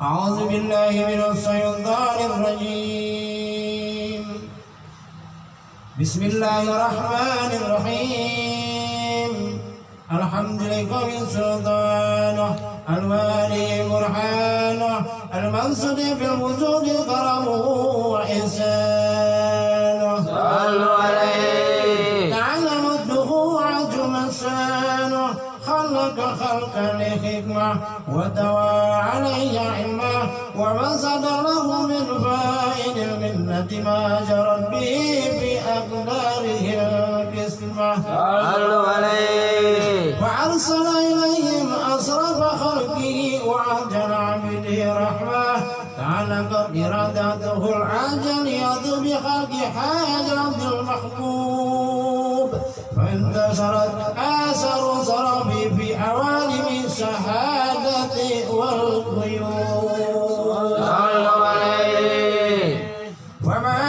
أعوذ بالله من الشيطان الرجيم. بسم الله الرحمن الرحيم. الحمد لله من سلطانه الوالي برهانه المنصد في الوجود كرمه وإحسانه. صلوا عليه. تعالى مده عجم شانه خلق خلقا لحكمة وتوى علي علمه ومن صدر له من فائد المنة ما جرت به في أقداره القسمة. صلوا عليه. وأرسل إليهم أصرف خلقه وعجل عبده رحمة تعلقت إرادته العاجل يضو بخلق حاجة عبد المحبوب فانتشرت آثار صرفي في عوالم الشهادة والغيوب. صلوا عليه. وما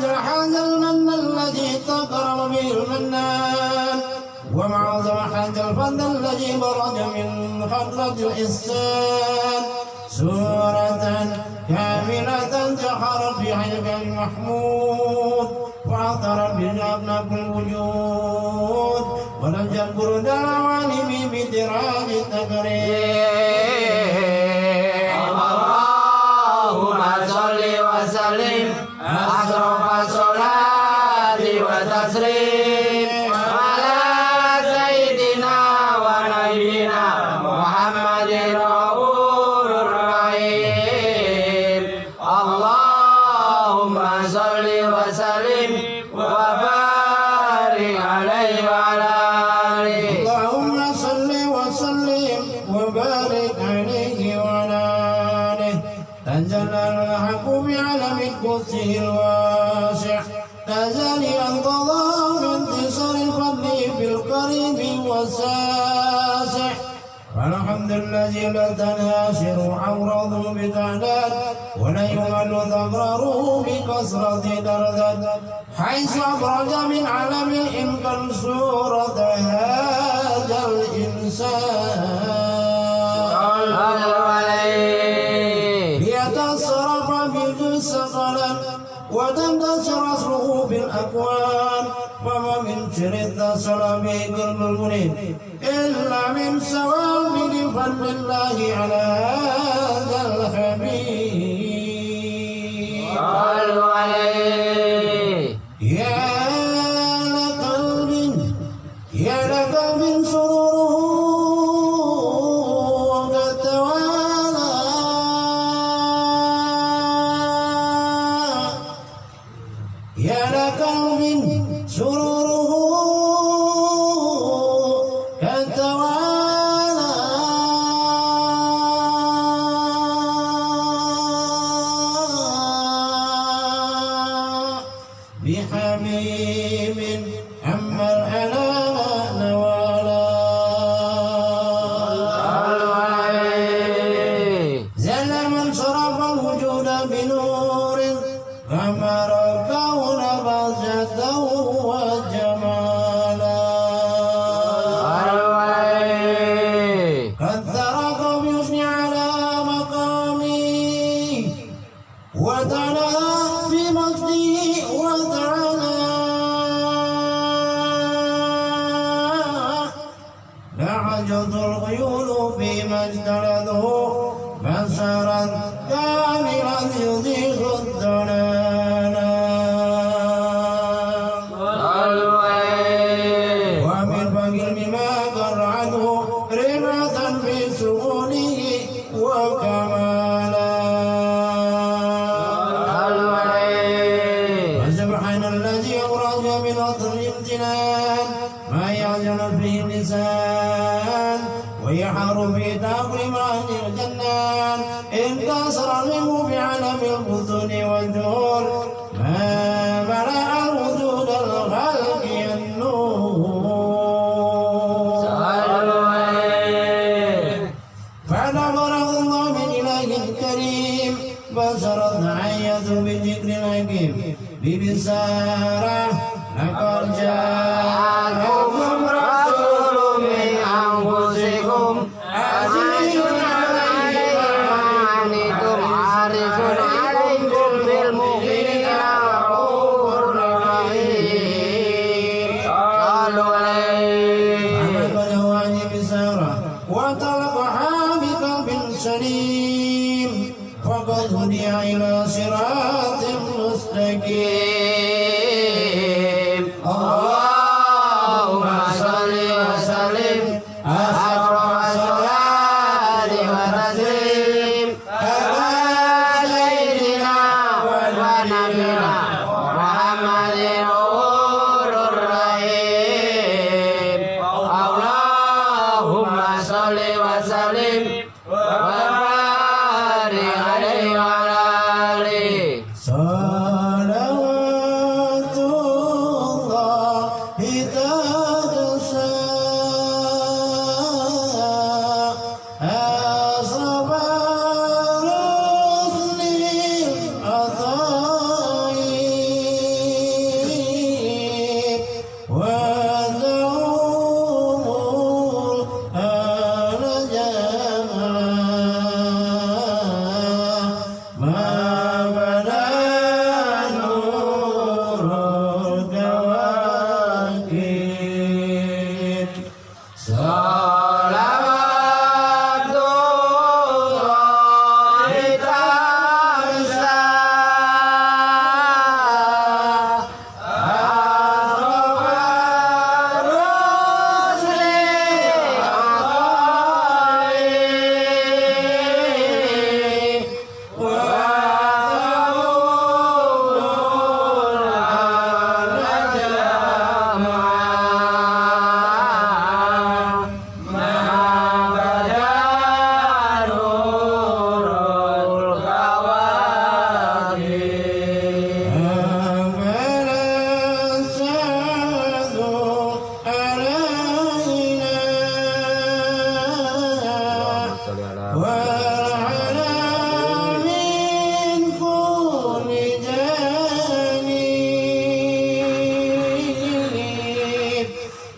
جحد المن الذي تكرم به المنان وما عظم حد الفضل الذي برد من خطرة الإحسان سورة كاملة جحرت في حلق المحمود وعطرت بجابنا كل وجود ولجت برد العوالم بدراج التكريم. اللهم صل وسلم أشرف الصلاة وتسليم على سيدنا ونبينا محمد رؤوف رحيم. اللهم صل وسلم وبارك عليه وعلى آله. اللهم صل وسلم وبارك عليه وعلى آله. تجلى الحق بعلم قدسه الواسع تجليا قضاء انتصار الفضل في القريب والساسع. فالحمد الذي لا تنهاشر عورضه بتعداد ولا يمل ثغره بكسرة دردد حيث أبرج من علم الإمكان صورة هذا الإنسان. صلوا عليه. ليتصرف بجزء ثقلا وتنتشر أصله في الأكوان وما من شر اتصل به قلب المريد إلا من سوابل فضل الله على هذا الحبيب. صلوا عليه. يا لقلب سروره وقد توالى يا لقلب سروره قد توالى بحبيب أما الألام نوالا. صلوا عليه. زل من صرف الوجود بنور فأمر الكون بهجته وجمالا. صلوا عليه. قد ترك بيثني على مقامي وتلا في مجده وتعالى لعجت الغيول فيما اجتلته بشرا كاملا يزيغ الضلالا. صلوا عليه. ومن فقر بما قرعته رفعة في سهوله وكمالا. صلوا عليه. وسبحان الذي أخرج من أطر الامتنان ما يعجل فيه اللسان ويحار في تأقلم أهل الجنان انتصر منه في عالم البطون والجور ما ملأ الوجود الخلق النور. صلوا عليه. فنظره الله من إله كريم بشرت عية بذكر الحكيم ببسارة لقد جاءكم رسول من أنفسكم وتلقها بقلب سليم فقد هدي إلى صراط مستقيم اللهم صل وسلم أكرم الصلاة وتسليم على سيدنا ونبينا محمد نور الرحيم اللهم صل وسلم وبارك عليه وعلى آله صلوات الله تغشى أصرف رسل العطايب ودعوه أهل جماعة ما بدا نور الكواكب صلوات الله تغشى أصرف الرسل العطايب وعلى من كل جانب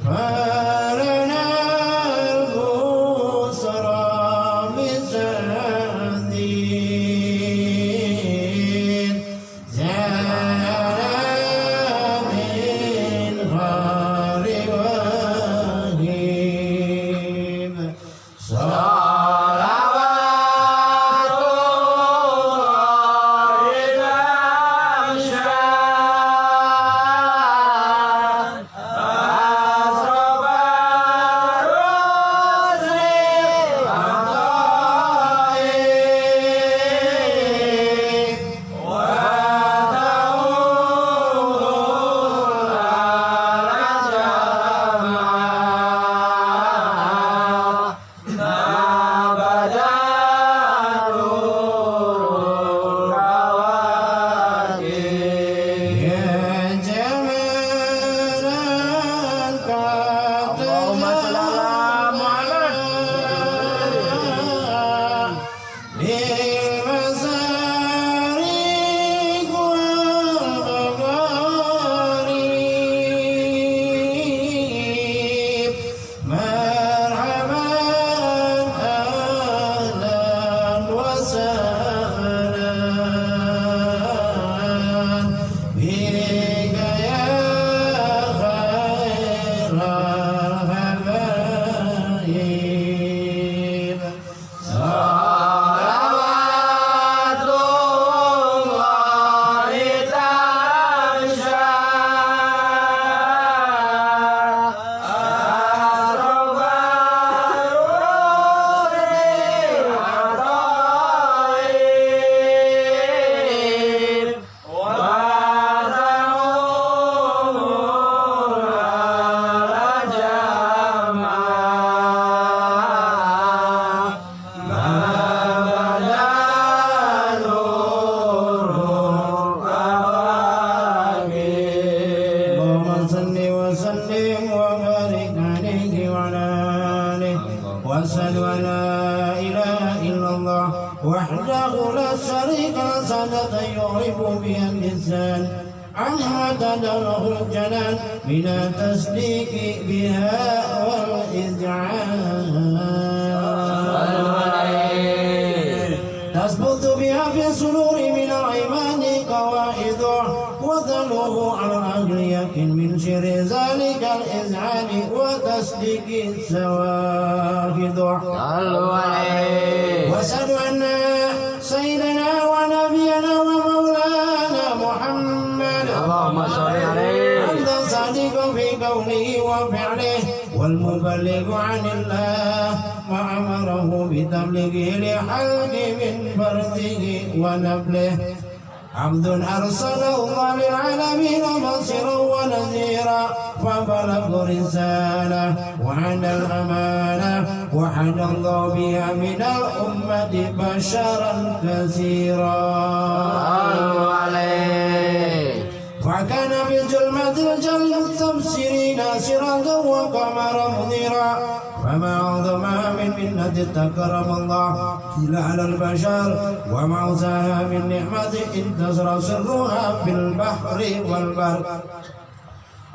فلنا البصرى بسعدين زاد من غار وهيب صلوات الله تغشى أصرف الرسل العطايب يا جمالا قد اللهم صل على محمد. للمسارق والمغارب مرحبا أهلا وسهلا بك يا خير الحبايب صلوات الله تغشى أصرف الرسل العطايب ودعوه على جماعة ما بدا نور الكواكب اللهم صل وسلم وبارك عليه وعلى آله وأشهد أن لا إله إلا الله وحده لا شريك له سعادة يعرف بها الإنسان عما تدره الجنان من التصديق بها والإذعان تثبت بها في الصدور من الإيمان قواعد وتلوه على العقل يقين من شر ذلك الإذعان وتصديق السواهد صلوا عليه وأشهد أن سيدنا ونبينا ومولانا محمد اللهم صل عليه عبد صادق في قوله وفعله والمبلغ عن الله ما أمره بتبليغه لحلق من فرده ونبله عبد أرسله الله للعالمين بصيرا ونذيرا فبلغ رسالة وأدى الأمانة وحد الله بها من الأمة بشرا كثيرا صلوا عليه فكان بظلمة الجل التبصرين سراجا وقمرا منيرا فما أعظمها من منة تكرم الله إلا على البشر وما أوسعها من نعمة انتشر سرها في البحر والبر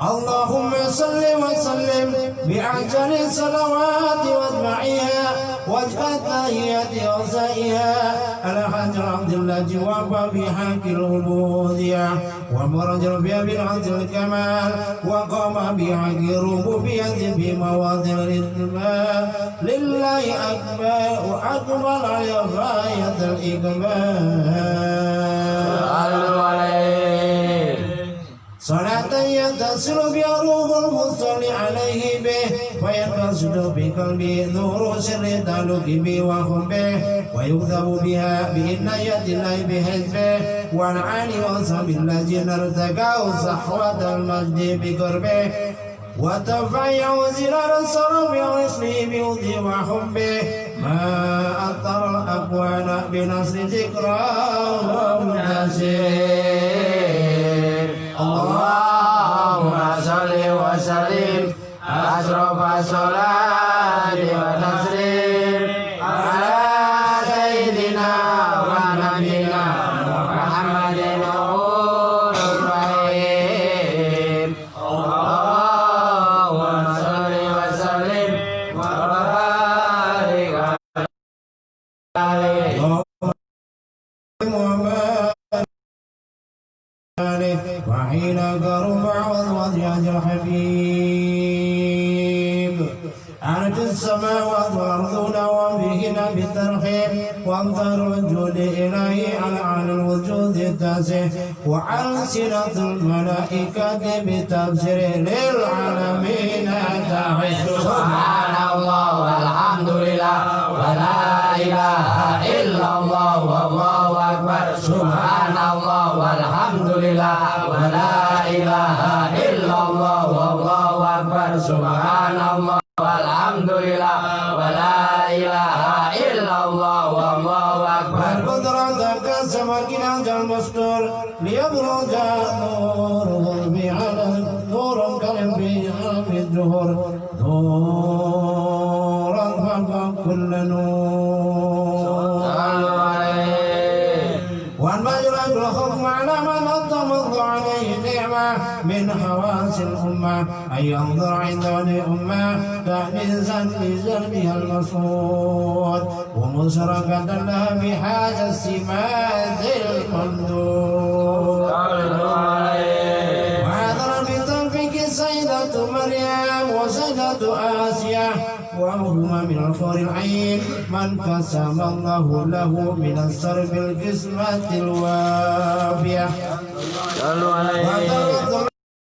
اللهم صل وسلم بأعجل الصلوات واتبعيها واجعل تحيات أوسائها على حج عبد الله جواب بحق العبودية ومرج ربيع بالعز الكمال وقام بحق الربوبية في مواطن الإثبات لله أكبر وأكبر على غاية الإكمال صلوا عليه صلاة يتصل بها روح المصلي عليه به وينقصد بقلبه نور سر تعلق به وحبه ويكذب بها بإناية الله بحزبه وعن آله وصحبه الذين ارتقوا صحوة المجد بقربه وتفيع زرار الصرف وصله بوضي وحبه ما أطر الأكوان بنصر ذكراه منتصر اللهم صل وسلم أشرف الصلاة وتسليم على سيدنا ونبينا محمد نور الرحيم اللهم صل وسلم وبارك عليه وحين قرب وضياج الحبيب أرج السماوات والأرض وبهن بالترحيب وانظر الوجود إلهي على الوجود التاسع وألسنة الملائكة بتبصير للعالمين تعيش سبحان الله والحمد لله ولا إله إلا الله والله أكبر سبحان الله والحمد لله ولا إله إلا الله والله أكبر سبحان الله والحمد لله ولا إله إلا الله والله أكبر قدرتك سمكن عند المستور ليبرز نوره بعلى نور قلبي في الجهر نورا فوق كل نور والمجرى الحكم على من أضمض عليه النعمة من حواس الأمة أن ينظر عند الأمة تأنيسا لزربها المصون ومشركة لها بحاجة السمات الممدود وعذرا بتوفيق سيدة مريم وسيدة آسيا وهما من الحور العين من قسم الله له من الصرف القسمة الوافية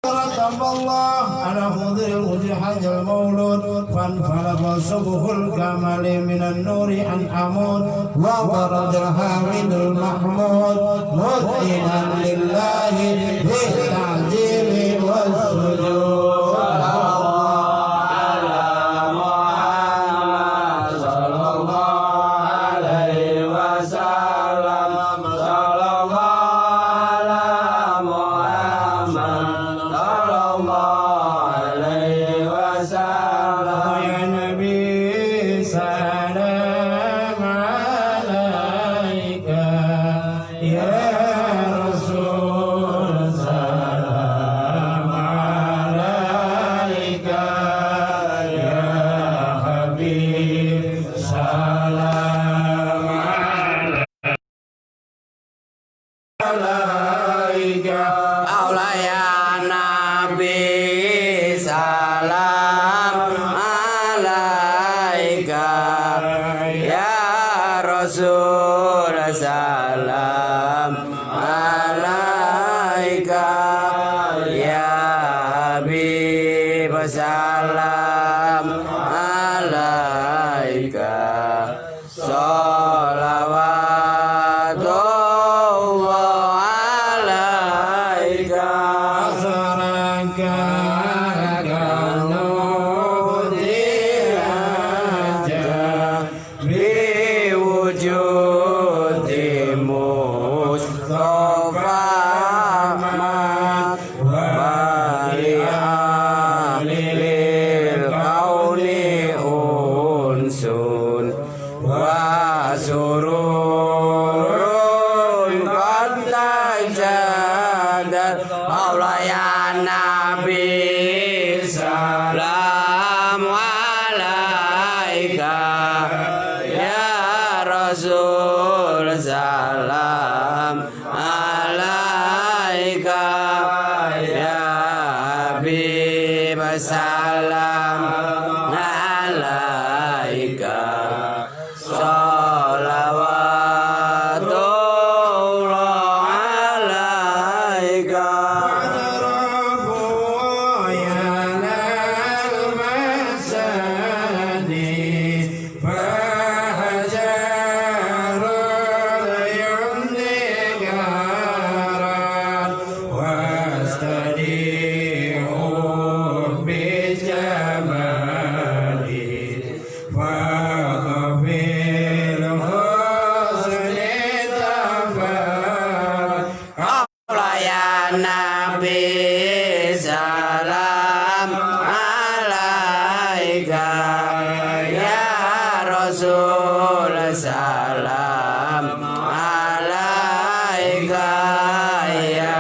رتب الله على خضر الوجه المولود فانفلق صبح الكمال من النور عن عمود وبرد الحامد المحمود مذعنا لله بالتعظيم والسجود Nabi salam ya Rasul salam alaika ya Habib salam alaika sholawatullah alaika biwujudi Mustafa lil kauni unsun wa sururun qad tajadat Allah ya Nabi salam alaika ya Rasul salam alaika ya Habib salam alaika sholawatullah alaika Nabi salam alaika ya Rasul salam alaika ya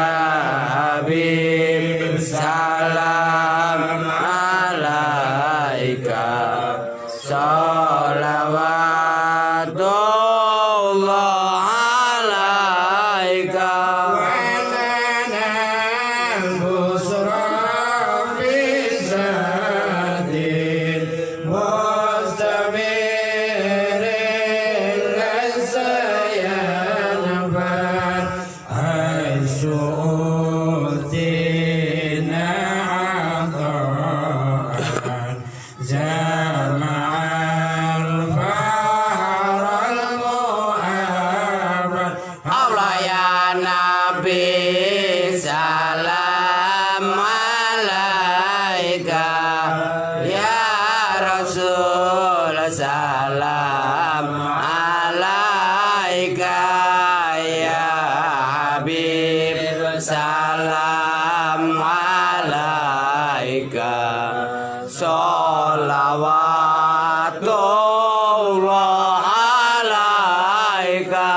Habib salam alaika sholawatullah alaika Allah ya Nabi salam alaika ya Rasul salam alaika ya Habib salam alaika sholawatullah alaika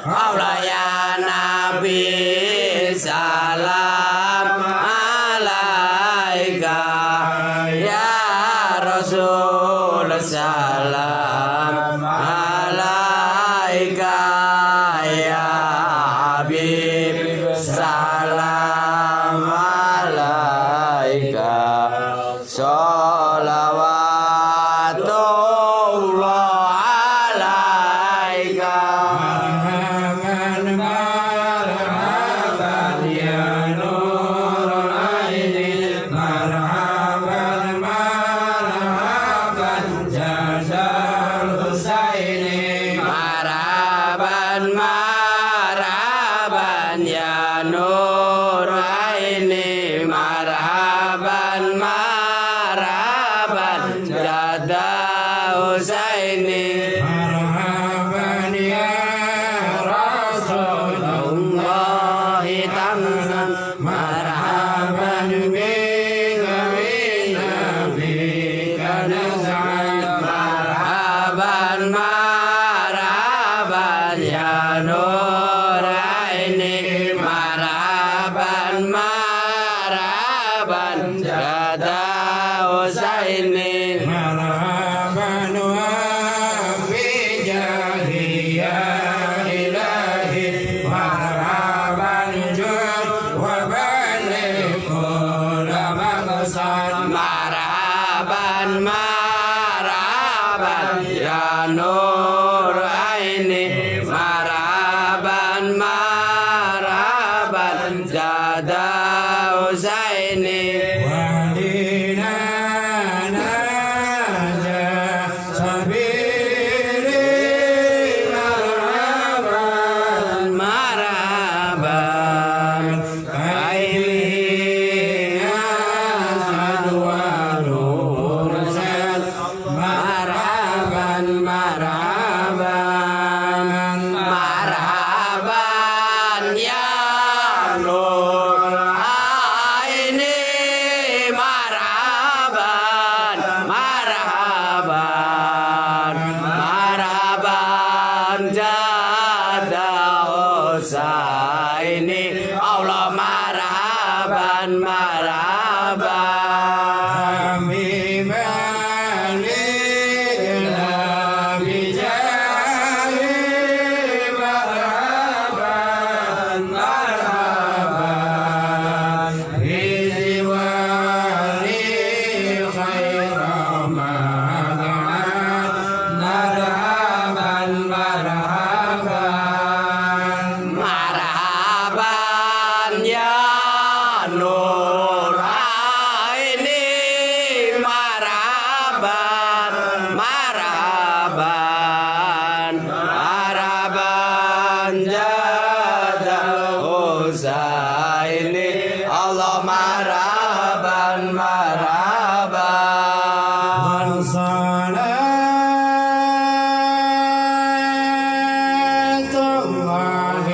Allah ya Nabi salam alaika ya Rasul salam alaika ya Habib salam alaika sholawatullah alaika marhaban ya nur aini marhaban marhaban jada Husaini marhaban ya Rasulullah tanzan marhaban bika min nabika naz'an marhaban marhaban ya Nuraini marhaban marhaban jada Husaini marhaban wa bijahi ya ilahi marhaban jud wa baligh kulla maqsad marhaban marhaban ya Nuraini marhaban marhaban jada Husaini wadina naja sabiri marhaban marhaban kailihi asad wa nursal marhaban marhaban marhaban ya Nur Aini marhaban marhaban marhaban jada Husaini Allah marhaban marhaban kami baliklah bijahi marhaban marhaban biziwari khaira ma'ad marhaban marhaban marhaban ya Nur Aini marhaban marhaban marhaban jada Husaini Allah marhaban marhaban صلاة الله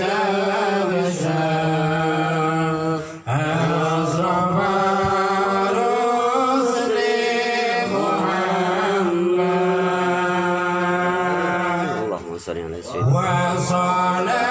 تغشى أشرف رسل محمد Allahumma shalli ala sayyidina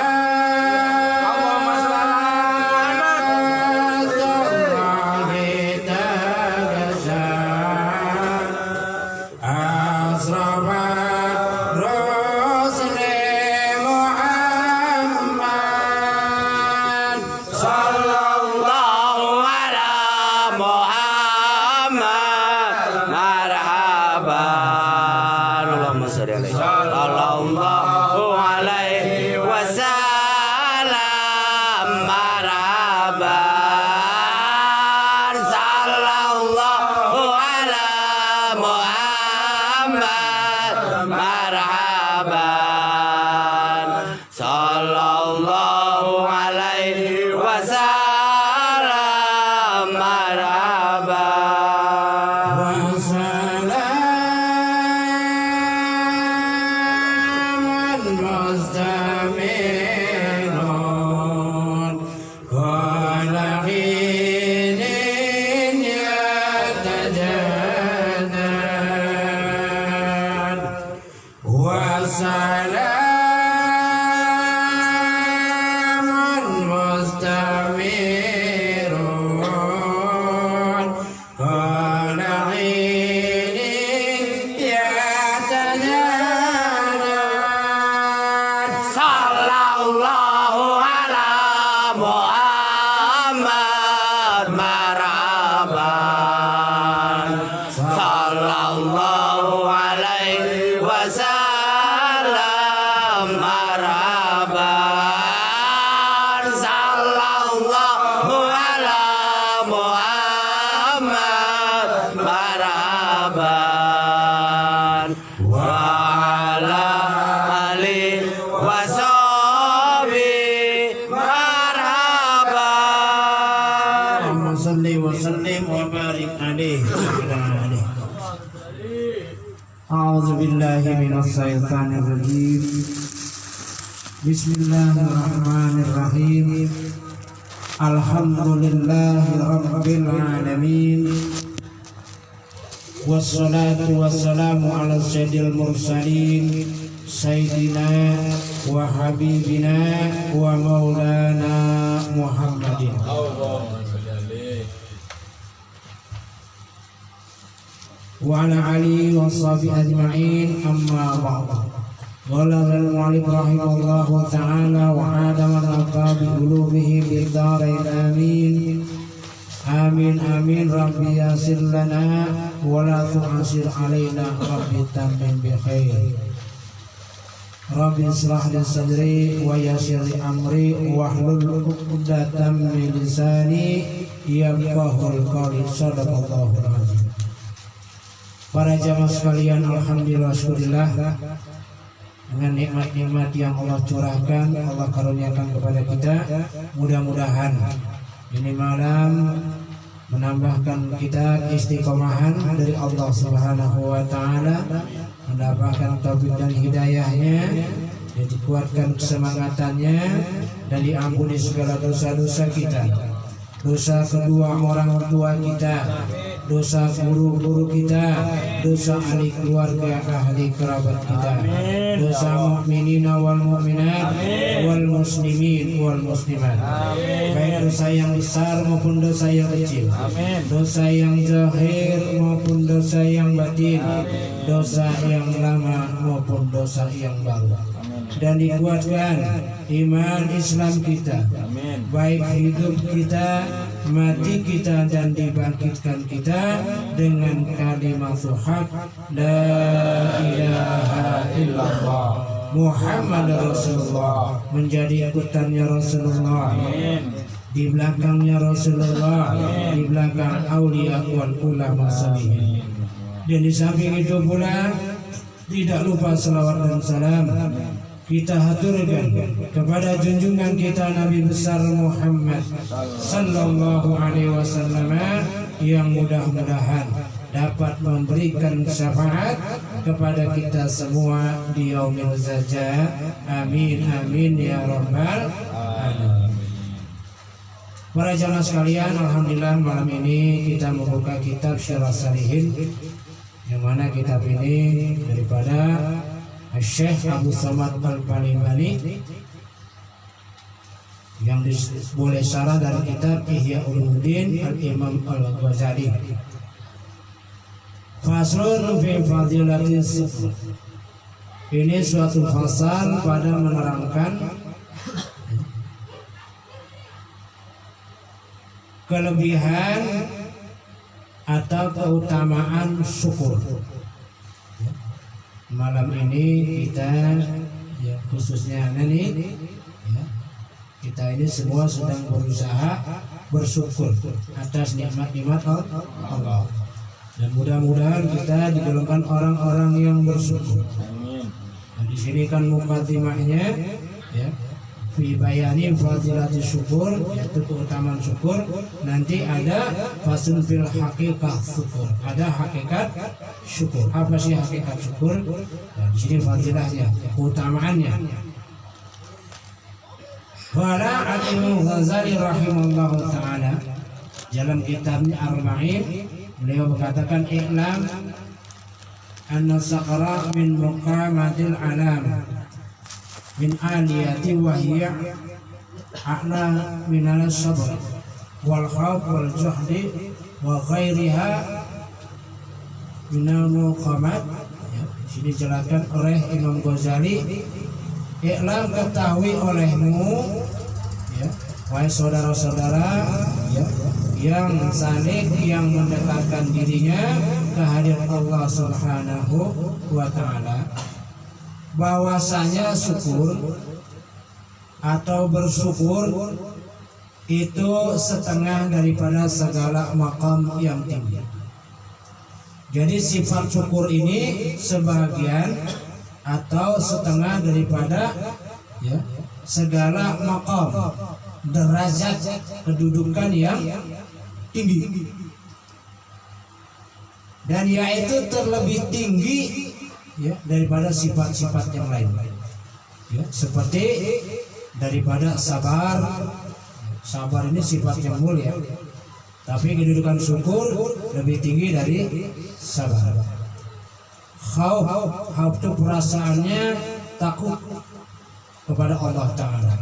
sallallahu ala Muhammad marhaban Allahumma shalli alaihi sallallahu alaihi wasallam marhaban sallallahu ala Muhammad marhaban sallallahu alaihi wasallam marhaban sallallahu ala Muhammad marhaban sallallahu alaihi wasallam marhaban sallallahu ala Muhammad marhaban wa ala ali wa sahbihi marhaban Allahumma salli wa sallim wa barik alaihi wa ala alihi. A'udzu billahi minasy syaithanir rajim. Bismillahirrahmanirrahim. Alhamdulillahi rabbil alamin. Wassalatu wassalamu ala sayyidil mursalin Sayyidina wa habibina wa maulana Muhammadin wa ala alihi wa sahbihi ajma'in, amma ba'du. Qala al-mu'allif rahimahullahu ta'ala wa adama al-alqa bi qulubihi bid darain amin. Amin amin. Rabbi yasir lana wa la tu'asir alaina, rabbi tammim bi khair. Rabbi israh li sadri wa yassir li amri wahlul 'uqdatam min lisani yafqahul qawli. Shadaqallahul azim. Para jamaah sekalian, alhamdulillah syukurillah dengan nikmat-nikmat yang Allah curahkan, Allah karuniakan kepada kita. Mudah-mudahan ini malam menambahkan kita istiqomahan dari Allah Subhanahu wa taala, mendapatkan taufik dan hidayahnya, dan dikuatkan kesemangatannya, dan diampuni segala dosa-dosa kita, dosa kedua orang tua kita, dosa guru-guru kita, dosa ahli keluarga, ahli kerabat kita, dosa mukminina wal mukminat wal muslimin wal muslimat, baik dosa yang besar maupun dosa yang kecil, dosa yang zahir maupun dosa yang batin, dosa yang lama maupun dosa yang baru, dan dikuatkan iman Islam kita, baik hidup kita, mati kita, dan dibangkitkan kita dengan kalimat haq la ilaha illallah Muhammad Rasulullah, menjadi ikutannya Rasulullah, di belakangnya Rasulullah, di belakang aulia wal ulama salihin. Dan di samping itu pula tidak lupa salawat dan salam kita haturkan kepada junjungan kita Nabi besar Muhammad sallallahu alaihi wasallam, yang mudah-mudahan dapat memberikan syafaat kepada kita semua di yaumil zaja. Amin amin ya rabbal alamin. Para jamaah sekalian, alhamdulillah malam ini kita membuka kitab Syarah Salihin, yang mana kitab ini daripada Syekh Abu Samad Al-Palembani, yang boleh syarah dari kitab Ihya Ulumuddin Al-Imam Al-Ghazali. Faslun fi fadilatis sufur. Ini suatu fasal pada menerangkan kelebihan atau keutamaan syukur. Malam ini kita, ya, khususnya ini, ya, kita ini semua sedang berusaha bersyukur atas nikmat-nikmat Allah, dan mudah-mudahan kita digolongkan orang-orang yang bersyukur. Nah, di sini kan mukadimahnya, ya, fi bayani fadilati syukur, yaitu keutamaan syukur. Nanti ada fasun fil haqiqah syukur, ada hakikat syukur. Apa sih hakikat syukur? Nah, di sini fadilahnya, keutamaannya. Wala Al-Imam Ghazali rahimahullah taala dalam kitabnya Arba'in, beliau berkatakan, i'lam anna saqra min muqamatil alam min aliyati wahiyya a'la min al-sabr wal khawf wal juhdi wa ghairiha min al-muqamat. Sini dijelaskan oleh Imam Ghazali, i'lam, ketahui olehmu, ya, wahai saudara-saudara, ya, yang salik, yang mendekatkan dirinya ke hadirat Allah Subhanahu wa taala, bahwasanya syukur atau bersyukur itu setengah daripada segala maqam yang tinggi. Jadi sifat syukur ini sebagian atau setengah daripada, ya, segala maqam, derajat kedudukan yang tinggi, dan yaitu terlebih tinggi, ya, daripada sifat-sifat yang lain, ya, seperti daripada sabar. Sabar ini sifat yang mulia, tapi kedudukan syukur lebih tinggi dari sabar. Khauf itu perasaannya takut kepada Allah Ta'ala,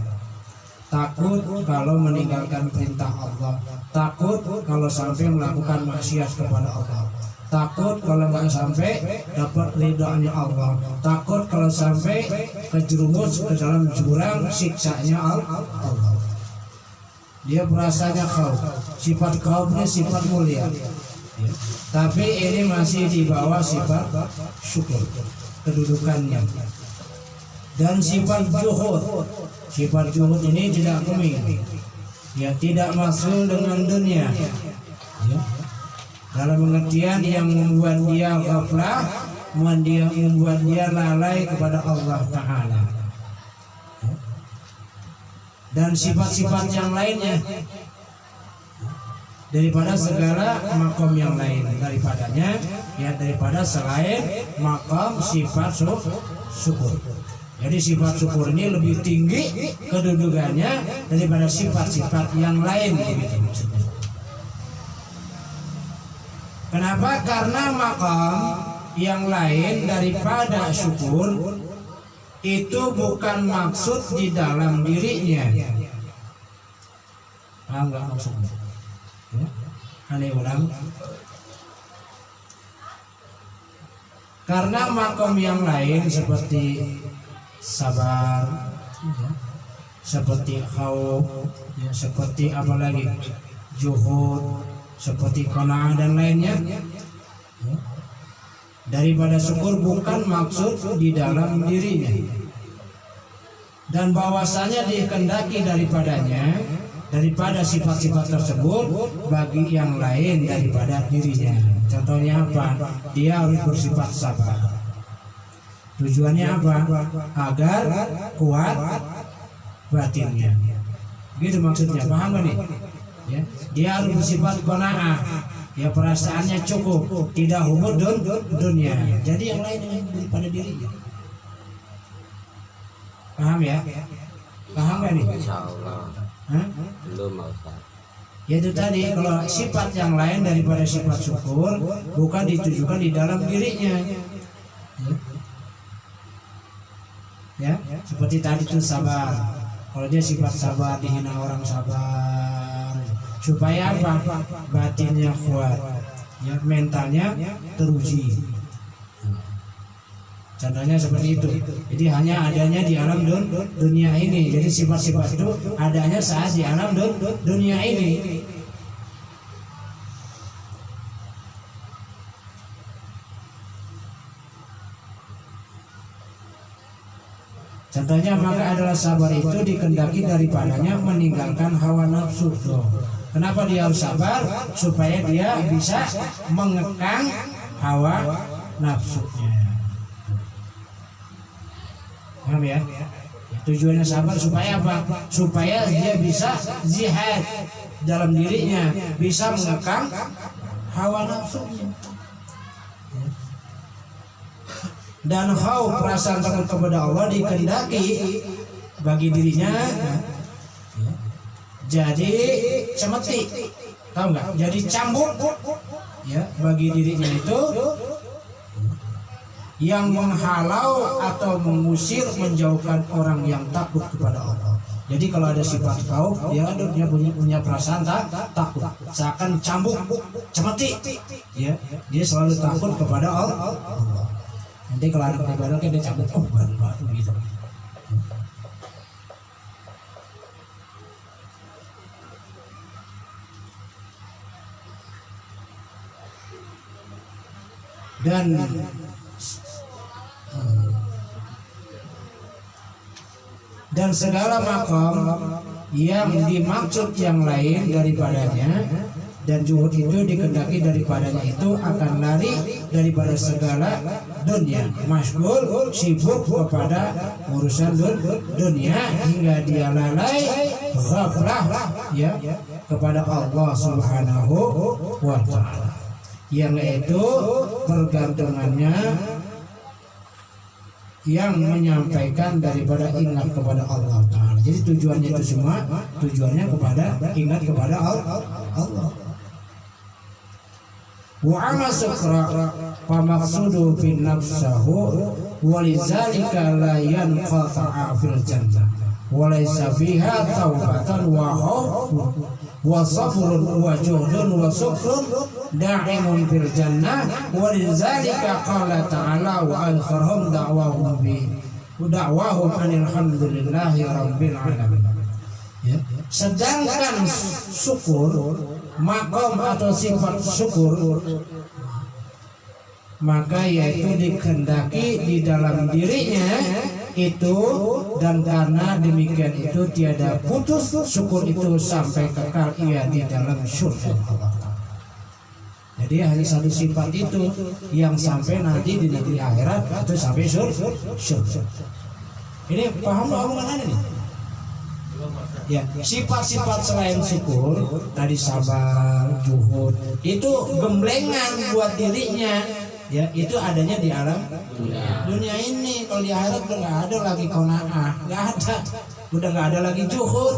takut kalau meninggalkan perintah Allah, takut kalau sampai melakukan maksiat kepada Allah, takut kalau nggak sampai dapat ridhonya Allah, takut kalau sampai kejerumus ke dalam jurang siksanya Allah. Dia merasanya khauf. Sifat khauf ini sifat mulia, ya. Tapi ini masih di bawah sifat syukur kedudukannya. Dan sifat zuhud, sifat zuhud ini tidak keming, ya, tidak masuk dengan dunia, ya. Dalam pengertian yang membuat dia ghaflah, membuat dia lalai kepada Allah Ta'ala. Dan sifat-sifat yang lainnya daripada segala makom yang lain, daripadanya, ya, daripada selain makom sifat syukur. Jadi sifat syukur ini lebih tinggi kedudukannya daripada sifat-sifat yang lain, begitu maksudnya. Kenapa? Karena makom yang lain daripada syukur itu bukan maksud di dalam dirinya. Paham nggak maksudnya? Ya? Aneh ulang. Karena makom yang lain seperti sabar, ya, seperti khauf, ya, seperti apa lagi, juhud, seperti qanaah dan lainnya, ya, daripada syukur bukan maksud di dalam dirinya, dan bahwasanya dikehendaki daripada sifat-sifat tersebut bagi yang lain daripada dirinya. Contohnya apa? Dia harus bersifat sabar. Tujuannya apa? Agar kuat batinnya. Gitu maksudnya. Paham gak nih? Ya. Dia harus bersifat qanaah. Ya, perasaannya cukup, tidak hubud dunia. Jadi yang lain daripada dirinya. Paham ya? Paham gak nih? Insyaallah. Belum Ustaz. Ya itu tadi, kalau sifat yang lain daripada sifat syukur bukan ditujukan di dalam dirinya. Ya, seperti tadi itu sabar. Kalau dia sifat sabar, dihina orang sabar, supaya apa? Batinnya kuat, ya, mentalnya teruji. Contohnya seperti itu. Jadi hanya adanya di alam dunia ini. Jadi sifat-sifat itu adanya saat di alam dunia ini. Contohnya, maka adalah sabar itu dikehendaki daripadanya meninggalkan hawa nafsu. Kenapa dia harus sabar? Supaya dia bisa mengekang hawa nafsunya. Paham ya? Tujuannya sabar supaya apa? Supaya dia bisa jihad dalam dirinya, bisa mengekang hawa nafsunya. Dan khauf, perasaan takut kepada Allah, dikehendaki bagi dirinya jadi cemeti, tahu nggak? Jadi cambuk, ya, bagi dirinya itu yang menghalau atau mengusir, menjauhkan orang yang takut kepada Allah. Jadi kalau ada sifat khauf, dia punya perasaan takut, seakan cambuk, cemeti, ya, dia selalu takut kepada Allah. Nanti kalau anak ibadah kan dia cabut, oh batu gitu. Dan segala makom yang dimaksud yang lain daripadanya, dan juhud itu dikehendaki daripadanya, itu akan lari daripada segala dunia, masyghul, sibuk kepada urusan dunia, hingga dia lalai, ghaflah, ya, kepada Allah Subhanahu wa Ta'ala, yang itu pergantungannya yang menyampaikan daripada ingat kepada Allah Ta'ala. Jadi tujuannya itu semua, tujuannya kepada ingat kepada Allah. Wa ama sukra fa maqsudu fi nafsahu walizalika la yanqata'a fil jannah wa laysa fiha taubatan wa khawfun wa sabrun wa juhdun wa sukrun da'imun fil jannah walizalika qala ta'ala wa akharhum da'wahum anil hamdulillahi rabbil alamin. Ya. Sedangkan syukur, makom atau sifat syukur, maka yaitu dikehendaki di dalam dirinya itu, dan karena demikian itu tiada putus syukur itu sampai kekal ia di dalam surga Allah. Jadi hanya satu sifat itu yang sampai nanti di negeri akhirat atau sampai surga. Ini paham omongan ini? Ya, sifat-sifat selain syukur tadi sabar, juhud, itu gemblengan buat dirinya. Ya, itu adanya di alam dunia ini. Kalau di akhirat udah nggak ada lagi qanaah, nggak ada. Udah nggak ada lagi juhud,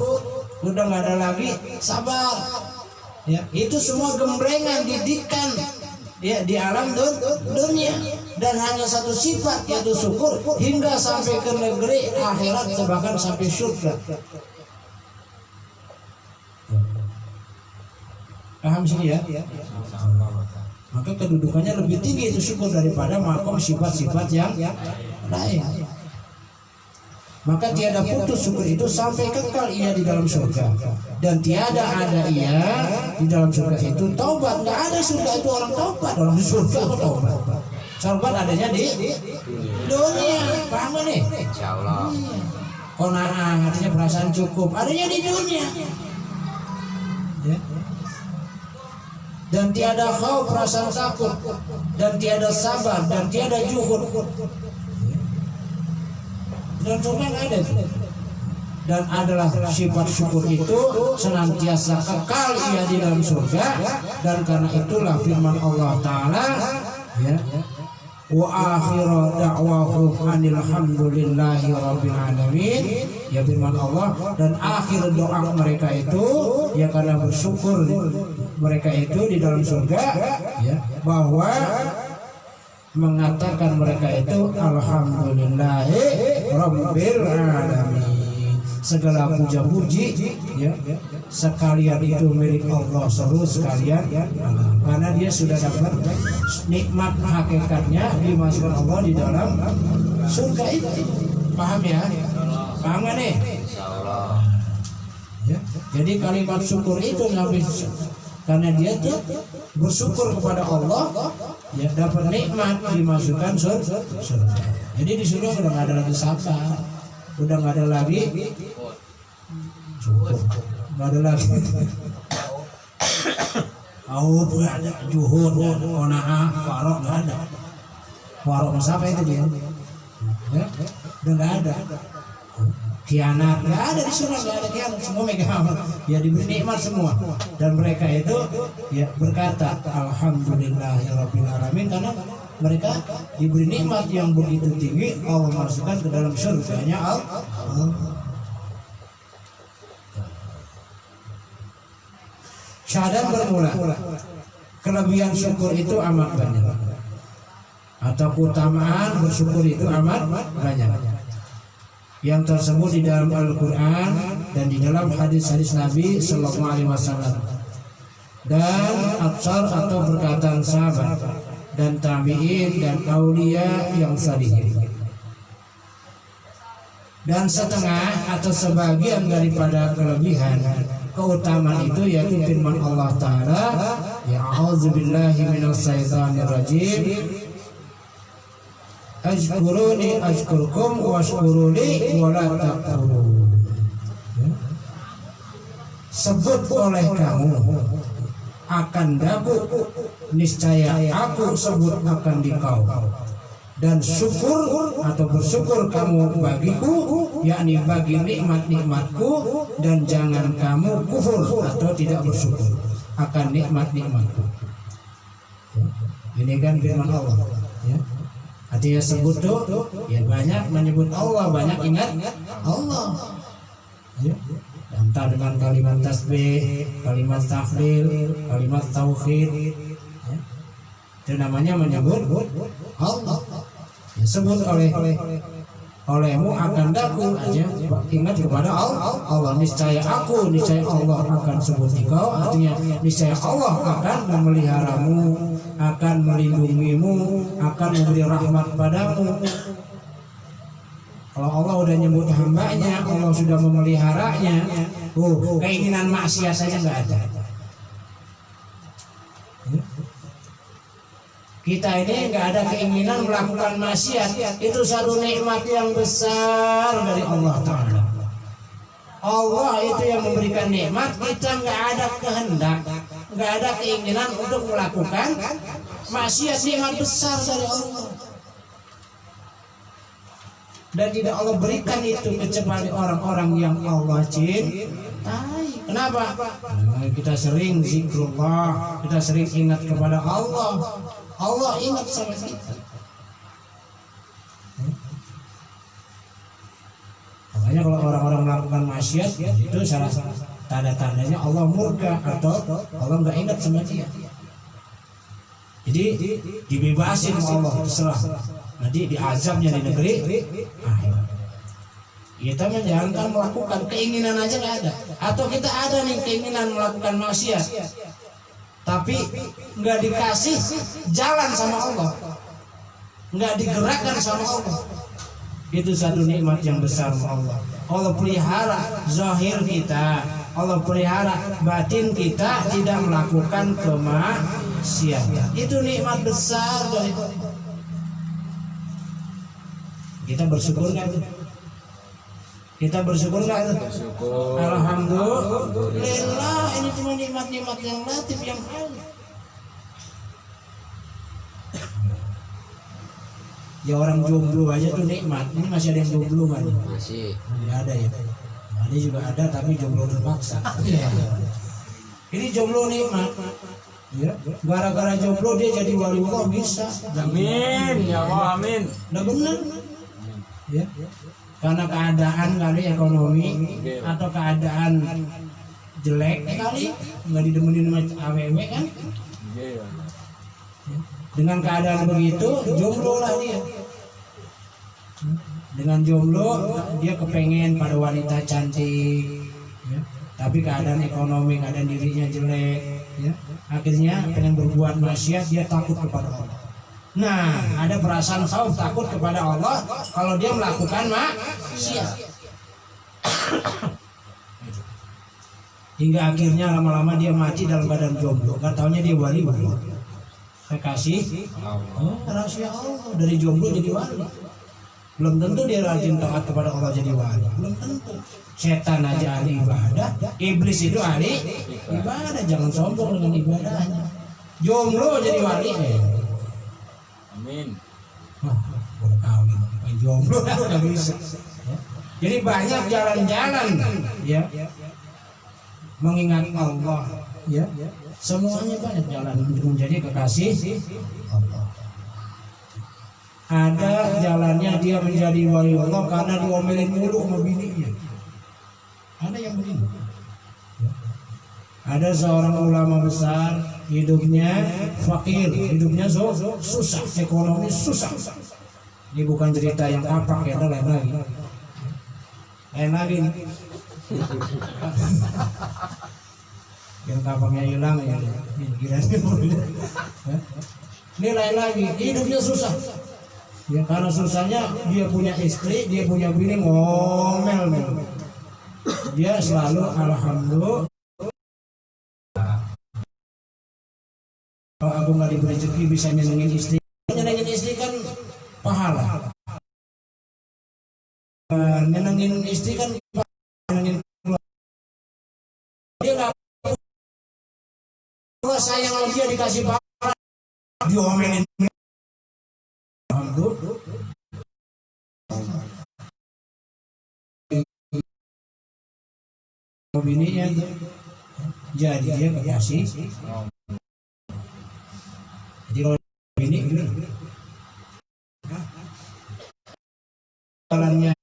udah nggak ada lagi sabar. Ya, itu semua gemblengan didikan ya di alam dunia, dan hanya satu sifat yaitu syukur hingga sampai ke negeri akhirat, bahkan sampai surga. Paham sini ya? Maka kedudukannya lebih tinggi itu syukur daripada makom sifat-sifat yang lain. Maka tiada putus syukur itu sampai kekal ia di dalam surga, dan tiada ada ia di dalam surga itu taubat. Nggak ada surga itu orang taubat, orang di surga taubat. Taubat adanya di dunia. Paham nih? Insyaallah. Qanaah artinya perasaan cukup adanya di dunia. Ya. Dan tiada khauf perasaan takut, dan tiada sabar, dan tiada juhud. Dan surga nggak ada. Dan adalah sifat syukur itu senantiasa kekal ia di dalam surga, dan karena itulah firman Allah Ta'ala ya, wa akhiru da'wahum anil hamdulillahi rabbil alamin. Ya, firman Allah, dan akhir doa mereka itu ya karena bersyukur mereka itu di dalam surga ya, bahwa mengatakan mereka itu alhamdulillahi rabbil alamin. Segala puja-puji ya sekalian itu milik Allah seluruh sekalian, karena dia sudah dapat nikmat hakikatnya dimasukkan Allah di dalam surga itu. Paham ya? Paham gak nih? Insyaallah. Ya. Jadi kalimat syukur itu sampai karena dia tuh bersyukur kepada Allah ya dapat nikmat dimasukkan surga. Jadi di surga udah nggak ada lagi sabar, udah nggak ada lagi syukur, nggak ada lagi nggak ada juhud, qanaah, warok, nggak ada. Warok siapa itu dia? Ya, udah nggak ada. Khianat nggak ada di surga, nggak ada khianat, semua megang ya, diberi nikmat semua. Dan mereka itu ya berkata alhamdulillahirabbil alamin, karena mereka diberi nikmat yang begitu tinggi, Allah masukkan ke dalam surganya Allah. Syahadat bermula, kelebihan syukur itu amat banyak, atau keutamaan bersyukur itu amat banyak, yang tersebut di dalam Al-Quran dan di dalam hadis-hadis Nabi Sallallahu Alaihi Wasallam, dan atsar atau perkataan sahabat dan tabi'in dan aulia yang salihin. Dan setengah atau sebagian daripada kelebihan keutamaan itu yaitu firman Allah Ta'ala, ya a'udzubillahi minasyaitonir rajim, Ashkuruni ashkurkum washkuruni wala takfurun. Sebut oleh kamu akan daku, niscaya aku sebut akan dikau, dan syukur atau bersyukur kamu bagiku, yakni bagi nikmat-nikmatku, dan jangan kamu kufur atau tidak bersyukur akan nikmat-nikmatku. Ini kan firman Allah ya. Artinya sebut tuh ya banyak menyebut Allah, banyak ingat Allah ya. Entah dengan kalimat tasbih, kalimat tahlil, kalimat tauhid ya. Itu namanya menyebut Allah Disebut olehmu akan daku aja ingat kepada Allah. Niscaya aku, niscaya Allah akan sebut engkau, artinya niscaya Allah akan memeliharamu, akan melindungimu, akan memberi rahmat padamu. Kalau Allah udah nyebut hambanya, Allah sudah memeliharanya, keinginan maksiat saja nggak ada. Kita ini nggak ada keinginan melakukan maksiat, itu satu nikmat yang besar dari Allah Ta'ala. Allah itu yang memberikan nikmat, kita nggak ada kehendak, nggak ada keinginan untuk melakukan maksiat. Nikmat besar dari Allah. Dan tidak Allah berikan itu kecuali orang-orang yang Allah cintai. Kenapa? Kita sering zikrullah, kita sering ingat kepada Allah. Allah ingat sama kita. Makanya kalau orang-orang melakukan maksiat, itu salah tanda-tandanya Allah murka atau Allah nggak ingat sama dia. Jadi dibebasin Allah, terserah. Nanti diazabnya di negeri akhirat. Kita menjalankan melakukan keinginan aja nggak ada. Atau kita ada nih keinginan melakukan maksiat, tapi nggak dikasih jalan sama Allah, nggak digerakkan sama Allah. Itu satu nikmat yang besar Allah. Allah pelihara zahir kita, Allah pelihara batin kita tidak melakukan kemaksiatan. Itu nikmat besar dari Allah. Kita bersyukur nggak itu? Kita bersyukur nggak itu? Bersyukur. Alhamdulillah. Ini cuma nikmat-nikmat yang latif yang halus. Ya orang jomblo aja tuh nikmat. Ini masih ada yang jomblo nggak nih? Masih. Nggak ada ya. Ada juga ada tapi jomblo terpaksa. Ini jomblo nikmat. Ya, gara-gara jomblo dia jadi wali Allah bisa. Amin ya Allah, amin. Udah benar. Ya, karena keadaan kali ekonomi atau keadaan jelek kali nggak didemenin sama AWW kan. Dengan keadaan begitu jomblo lah dia. Dengan jomblo dia kepengen pada wanita cantik, ya. Tapi keadaan ekonomi, keadaan dirinya jelek, ya. Akhirnya pengen berbuat maksiat, dia takut kepada Allah. Nah, ada perasaan khauf, takut kepada Allah kalau dia melakukan maksiat. Hingga akhirnya lama-lama dia mati dalam keadaan jomblo. Gak taunya dia wali. Kekasih rahasia Allah, dari jomblo jadi wali. Belum tentu dia rajin taat kepada Allah jadi wali. Belum tentu. Setan aja ahli ibadah, iblis itu ahli ibadah. Jangan sombong dengan ibadahnya. Jomblo jadi wali. Amin. Boleh kawin, main jomblo nggak bisa. Ya. Jadi banyak jalan-jalan, ya, mengingat Allah, ya. Semuanya banyak jalan untuk menjadi kekasih Allah. Ada jalannya dia menjadi wali Allah karena diomelin mulu sama bininya. Ada yang begini. Ya. Ada seorang ulama besar, hidupnya fakir, hidupnya susah, ekonomi susah. Ini bukan cerita yang kapak ya, lain lagi. Lain lagi. Yang kapaknya hilang ya. Ini lain lagi, hidupnya susah. Ya, karena susahnya dia punya istri, dia punya bini ngomel. Dia selalu alhamdulillah. Kalau aku nggak diberi rezeki bisa nyenengin istri, nyenengin istri kan pahala. Nyenengin istri kan nyenengin keluarga. Dia nggak sayang sama dia dikasih pahala, diomelin. Alhamdulillah. Bininya jadi dia kekasih. Jadi kalau ini jalannya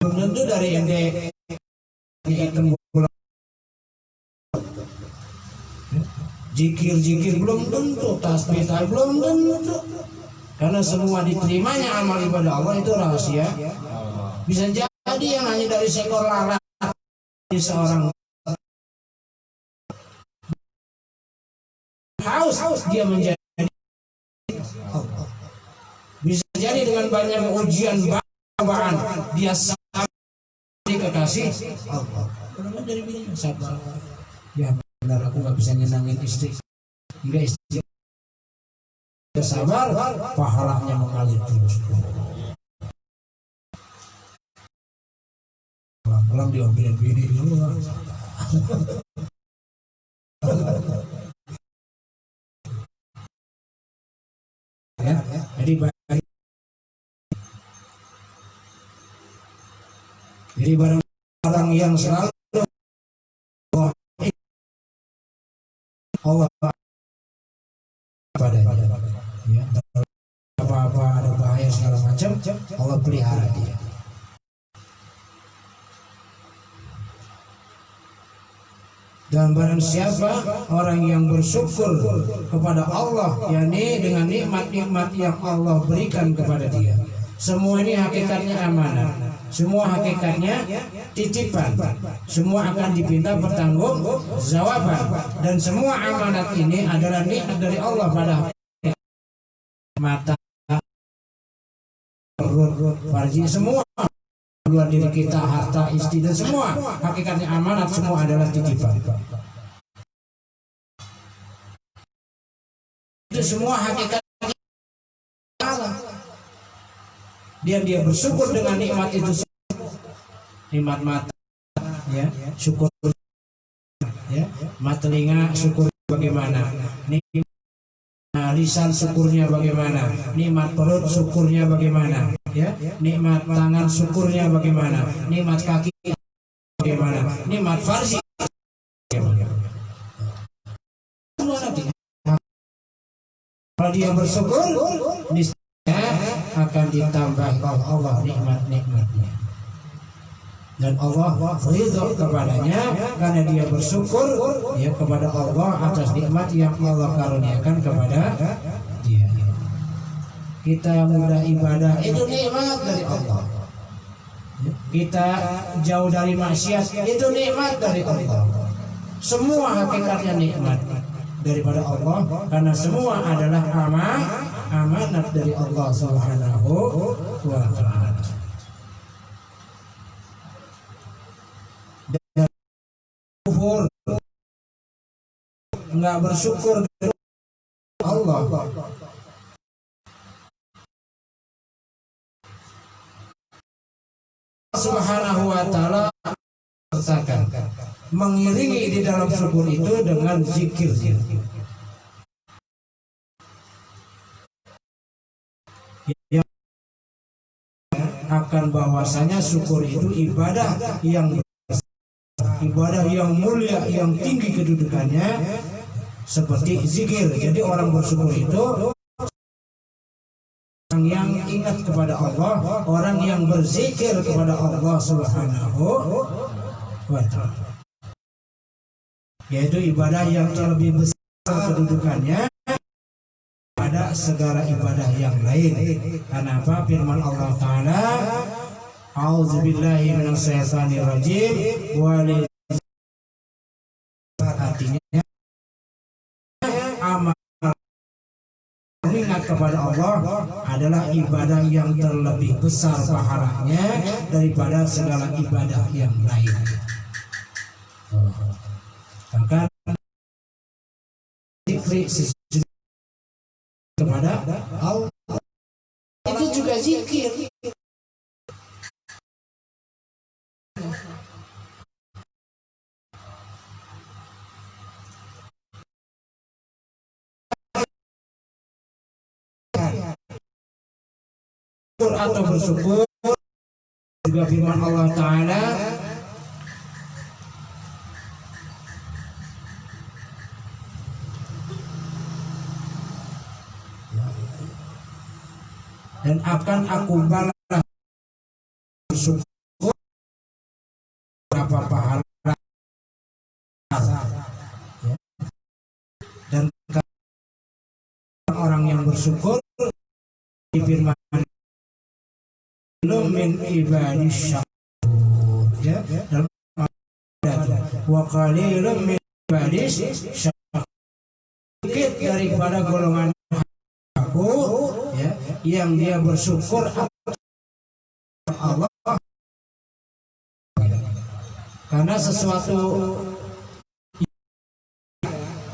belum tentu dari ente jikir belum tentu, tasbih belum tentu. Karena semua diterimanya amal ibadah Allah itu rahasia. Bisa jadi yang hanya dari seekor lalat seorang haus dia menjadi Allah. Bisa jadi dengan banyak ujian bawaan dia sampai kekasih Allah. Karena dari bini sabar. Ya benar aku nggak bisa nyenangin istri. Hingga istri sabar, pahalanya mengalir terus. Pelan-pelan diambilin bini dulu. Ya, jadi barang yang selalu Allah padanya, ya, apa-apa ada bahaya segala macam, Allah pelihara dia. Dan barang siapa orang yang bersyukur kepada Allah, yakni dengan nikmat-nikmat yang Allah berikan kepada dia, semua ini hakikatnya amanah, semua hakikatnya titipan, semua akan dipinta pertanggungjawaban, dan semua amanat ini adalah nikmat dari Allah pada mata, perut, farji, semua luar diri kita, harta, istri, dan semua hakikatnya amanat, semua adalah titipan. Itu semua hakikatnya Allah. Dia bersyukur dengan nikmat itu, nikmat mata, ya, syukur, ya, mata telinga syukur bagaimana, nikmat lisan syukurnya bagaimana, nikmat perut syukurnya bagaimana, ya, nikmat tangan syukurnya bagaimana, nikmat kaki bagaimana, nikmat farji bagaimana. Kalau dia bersyukur, niscaya akan ditambah Allah nikmat-nikmatnya, dan Allah ridho kepadanya karena dia bersyukur ya kepada Allah atas nikmat yang Allah karuniakan kepada dia. Kita mudah ibadah itu nikmat dari Allah. Kita jauh dari maksiat itu nikmat dari Allah. Semua hakikatnya nikmat daripada Allah, karena semua adalah amanat dari Allah Subhanahu wa ta'ala. Dan kufur, enggak bersyukur Allah, Subhanahu wa ta'ala sertakan, mengiringi di dalam syukur itu dengan zikir, yang akan bahwasanya syukur itu ibadah yang mulia, yang tinggi kedudukannya seperti zikir. Jadi orang bersyukur itu orang yang ingat kepada Allah, orang yang berzikir kepada Allah Subhanahu wa ta'ala, yaitu ibadah yang terlebih besar kedudukannya pada segala ibadah yang lain. Kenapa? Firman Allah Ta'ala, A'udzubillahi minasyaitonir rajim, artinya amal mengingat kepada Allah adalah ibadah yang terlebih besar pahalanya daripada segala ibadah yang lain. Bahkan zikri kepada Allah itu juga zikir. Atau bersyukur juga firman Allah Ta'ala, dan akan aku balas bersyukur berapa pahala, ya. Dan orang yang bersyukur seperti firman min ibadis syakur, ya, dalam wa qalilun min ibadis syakur, sedikit daripada golongan aku, ya, yang dia bersyukur Allah. Karena sesuatu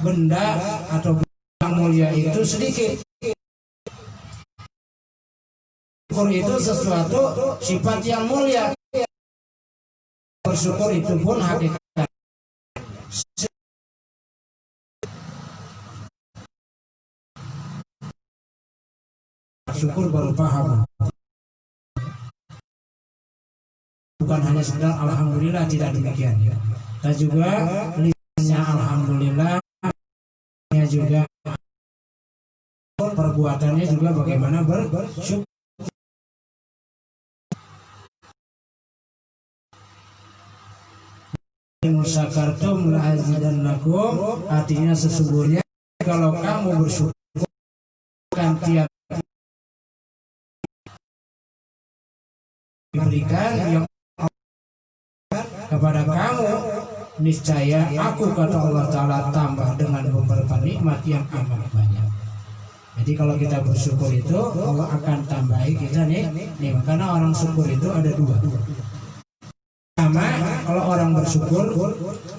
benda atau yang mulia itu sedikit. Syukur itu sesuatu sifat yang mulia. Bersyukur itu pun hakikat. Syukur baru paham. Bukan hanya sekedar alhamdulillah, tidak demikian. Dan juga lisannya alhamdulillah, juga perbuatannya juga bagaimana bersyukur. Syakartum la azidannakum, artinya sesungguhnya kalau kamu bersyukur akan tiap diberikan yang kepada kamu, niscaya aku, kata Allah Ta'ala, tambah dengan beberapa nikmat yang amat banyak. Jadi kalau kita bersyukur itu Allah akan tambahi kita nih. Karena orang syukur itu ada dua. Pertama, kalau orang bersyukur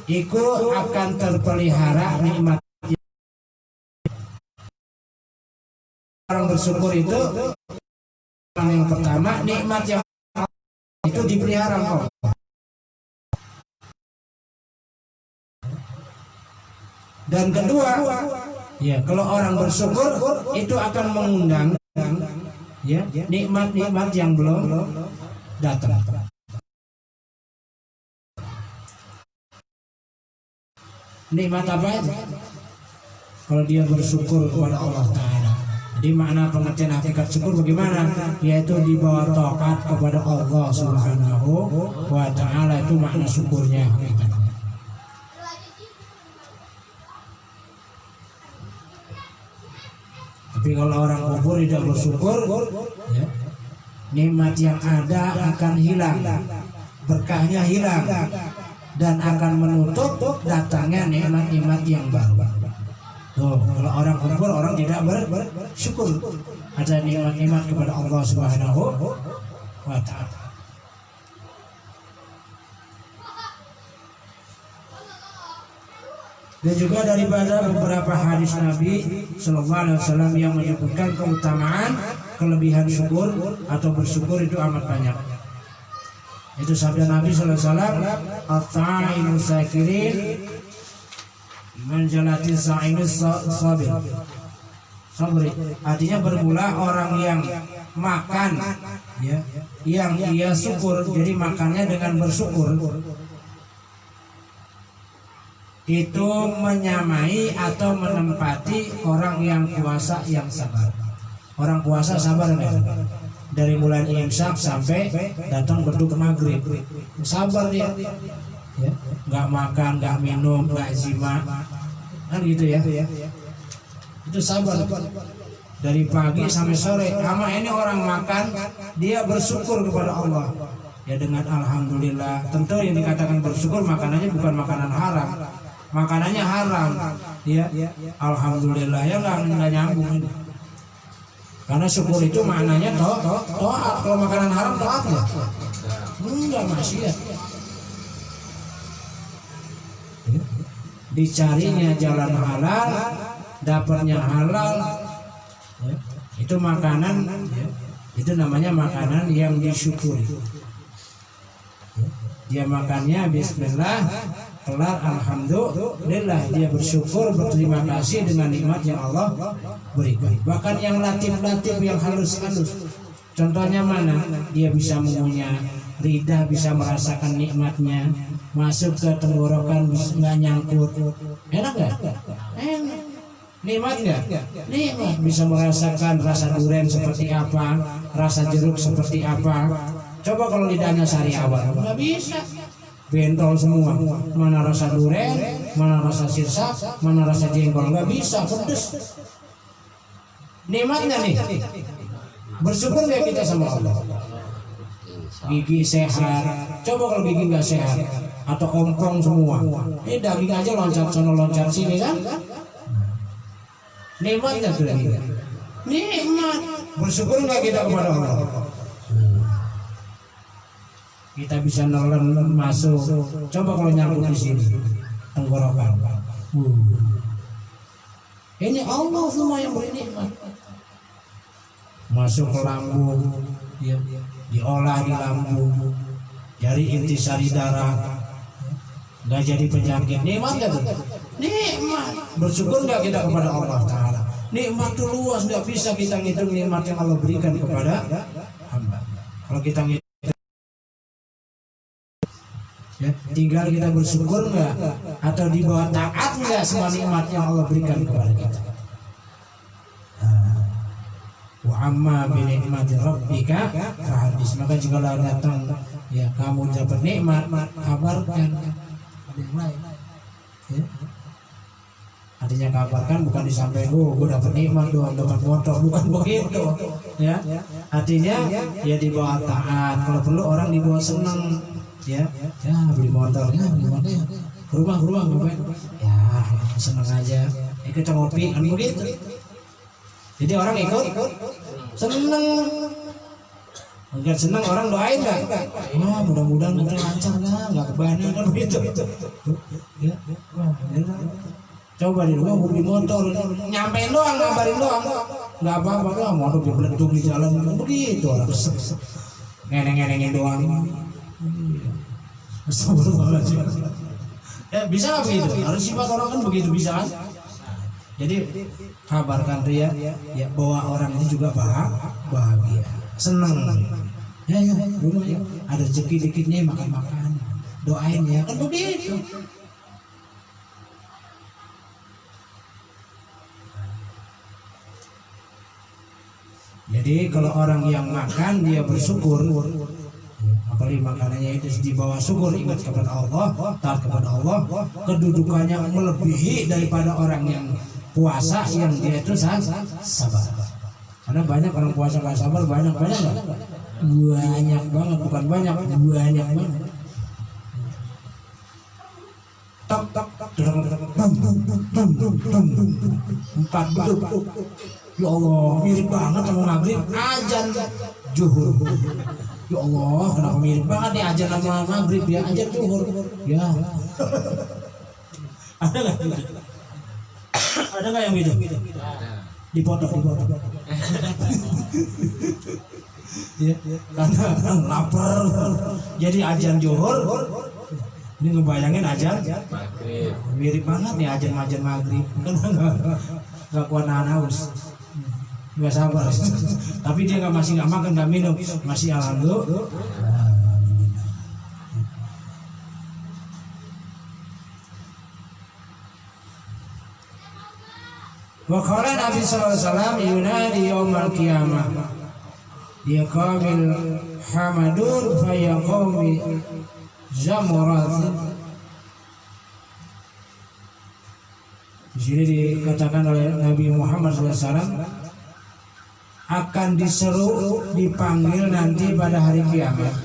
itu akan terpelihara nikmat. Orang bersyukur itu yang pertama, nikmat yang itu dipelihara kok. Dan kedua, ya, kalau orang bersyukur itu akan mengundang, ya, nikmat-nikmat yang belum datang. Nikmat apa itu? Kalau dia bersyukur kepada Allah Ta'ala. Jadi makna pengertian hakikat syukur bagaimana? Yaitu di bawah taat kepada Allah Subhanahu wa Ta'ala, itu makna syukurnya hakikatnya. Tapi kalau orang kufur tidak bersyukur, ya, nikmat yang ada akan hilang, berkahnya hilang, dan akan menutup datangnya nikmat-nikmat yang baru. Tuh, kalau orang kufur, orang tidak bersyukur ada nikmat-nikmat kepada Allah Subhanahu wa Ta'ala. Dan juga daripada beberapa hadis Nabi Sallallahu Alaihi Wasallam yang menyebutkan keutamaan kelebihan syukur atau bersyukur itu amat banyak. Itu sabda Nabi Sallallahu Alaihi Wasallam, "At-ta'imu syakirin menjalati sa'imus sabir." Sabri, artinya bermula orang yang makan, ya, yang ia syukur, jadi makannya dengan bersyukur, itu menyamai atau menempati orang yang puasa yang sabar. Orang puasa sabar enggak? Dari mulai imsak sampai datang beduk maghrib, sabar dia, ya, nggak makan, nggak minum, nggak zina, kan gitu ya. Itu sabar. Dari pagi sampai sore. Sama ini orang makan, dia bersyukur kepada Allah, ya, dengan alhamdulillah. Tentu yang dikatakan bersyukur makanannya bukan makanan haram. Makanannya haram, ya, alhamdulillah, ya, nggak nyambung ini. Karena syukur itu maknanya toat. Kalau makanan haram toat ya, enggak, maksiat. Dicarinya jalan halal, dapatnya halal, ya, itu makanan, ya, itu namanya makanan yang disyukuri. Dia makannya bismillah, kelar alhamdulillah, dia bersyukur, berterima kasih dengan nikmat yang Allah berikan. Bahkan yang latif-latif, yang halus-halus, contohnya mana? Dia bisa mengunyah, lidah bisa merasakan nikmatnya, masuk ke tenggorokan nggak nyangkut. Enak nggak? Enak. Nikmat nggak? Nikmat. Bisa merasakan rasa durian seperti apa, rasa jeruk seperti apa. Coba kalau lidahnya sariawan, nggak bisa. Bentol semua, mana rasa durian, mana rasa sirsak, mana rasa jengkol, nggak bisa, pedes. Nikmat nggak nih? Bersyukur nggak kita sama Allah? Gigi sehat. Coba kalau gigi nggak sehat atau ompong semua, ini daging aja loncat sono loncat sini kan? Nikmat nggak tuh daging? Nikmat. Bersyukur nggak kita kepada Allah? Kita bisa nelen masuk. Coba kalau nyangkut di sini tenggorokan. Ini Allah semua yang beri nikmat. Masuk ke lambung, ya, diolah di lambung, jadi intisari darah, nggak jadi penyakit. Nikmat nggak tuh? Nikmat. Bersyukur nggak kita kepada Allah Taala? Nikmat itu luas, nggak bisa kita ngitung nikmat yang Allah berikan kepada hamba. Kalau kita ngitung, ya, tinggal kita bersyukur nggak atau di bawah taat nggak semua nikmat yang Allah berikan kepada kita. Wa amma bi ni'mati rabbika fahadis. Maka jika datang ya kamu dapat nikmat, kabarkan pada yang lain. Ya. Artinya kabarkan bukan disampaikan, gue dapat nikmat doang, dapat motor, bukan begitu. Ya, artinya ya di bawah taat. Kalau perlu orang di bawah senang. Ya beli motor, ya beli motor, ya ke rumah ngapain? Ya senang aja, kita ngopi kan begitu. Jadi orang ikut seneng, enggak senang orang doain kan? Ya mudah-mudahan lancar nggak kebanyakan kan begitu. Ya, coba di rumah beli motor, nyampein doang, ngabarin doang, nggak apa-apa doang, motor dibeleduk di jalan begitu orang, ngeneng-ngenengin doang. Ya, bisa nggak begitu? Harus sifat orang kan begitu, bisa kan? Jadi kabarkan dia ya bahwa orang ini juga bahagia, senang. Ya rumah ya ada rezeki dikitnya makan, doain ya kan begitu. Jadi kalau orang yang makan dia bersyukur, apalagi makanannya itu di bawah syukur, ingat kepada Allah, taat kepada Allah, kedudukannya melebihi daripada orang yang puasa yang dia itu sabar. Karena banyak orang puasa nggak sabar, banyak nggak? Banyak banget, bukan banyak banget. Tok tok tok, empat beduk. Ya Allah, mirip banget sama maghrib, azan zuhur. Ya Allah, kenapa mirip banget nih azan sama maghrib ya, azan zuhur. Ya. Ada nggak? Ada nggak yang beda? Dipotong. Ya, karena lapar. Jadi azan zuhur. Ini ngebayangin azan maghrib. Mirip banget nih azan maghrib. Nggak kuat nahan haus. Nggak sabar. Tapi dia masih nggak makan, nggak minum, masih alhamdulillah. Wa qala Nabi sallallahu alaihi wasallam yunadi yaumal qiyamah ya qamil hamadun fa ya qaumi zamurat. Di sini dikatakan oleh Nabi Muhammad SAW akan diseru, dipanggil nanti pada hari kiamat.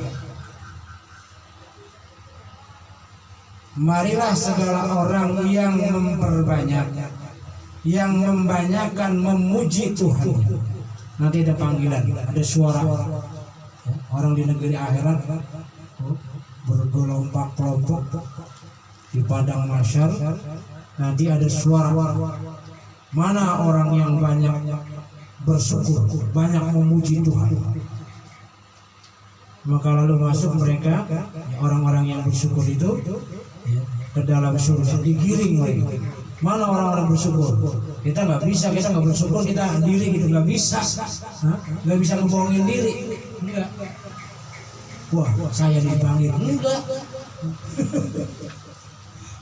Marilah segala orang yang memperbanyak, yang membanyakkan memuji Tuhan. Nanti ada panggilan, ada suara orang di negeri akhirat bergelombang-kelompok di padang mahsyar. Nanti ada suara, mana orang yang banyak bersyukur, banyak memuji Tuhan. Maka lalu masuk mereka, orang-orang yang bersyukur itu ke dalam surga, digiring mereka. Mana orang-orang bersyukur? Kita nggak bisa, kita nggak bersyukur, kita diri gitu, nggak bisa, nggak bisa ngebohongin diri. Enggak. Wah, saya dipanggil, enggak.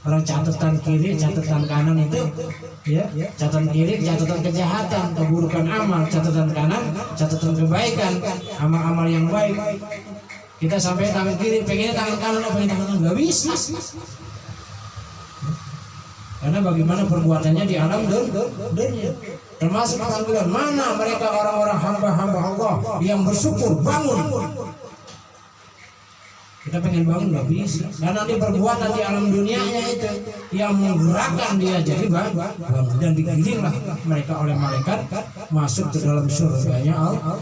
Orang catatan kiri, catatan kanan itu, ya, catatan kiri, catatan kejahatan, keburukan amal, catatan kanan, catatan kebaikan, amal-amal yang baik. Kita sampai tangan kiri, pengennya tangan kanan, pengen tangan kanan, nggak bisa. Karena bagaimana perbuatannya di alam dunia. Termasuk panggilan, mana mereka orang-orang hamba-hamba Allah yang bersyukur, bangun. Kita pengen bangun nggak bisa, karena nanti perbuatan di alam dunianya itu yang menggerakkan dia jadi bangun, dan digiringlah mereka oleh malaikat masuk ke dalam surganya Allah.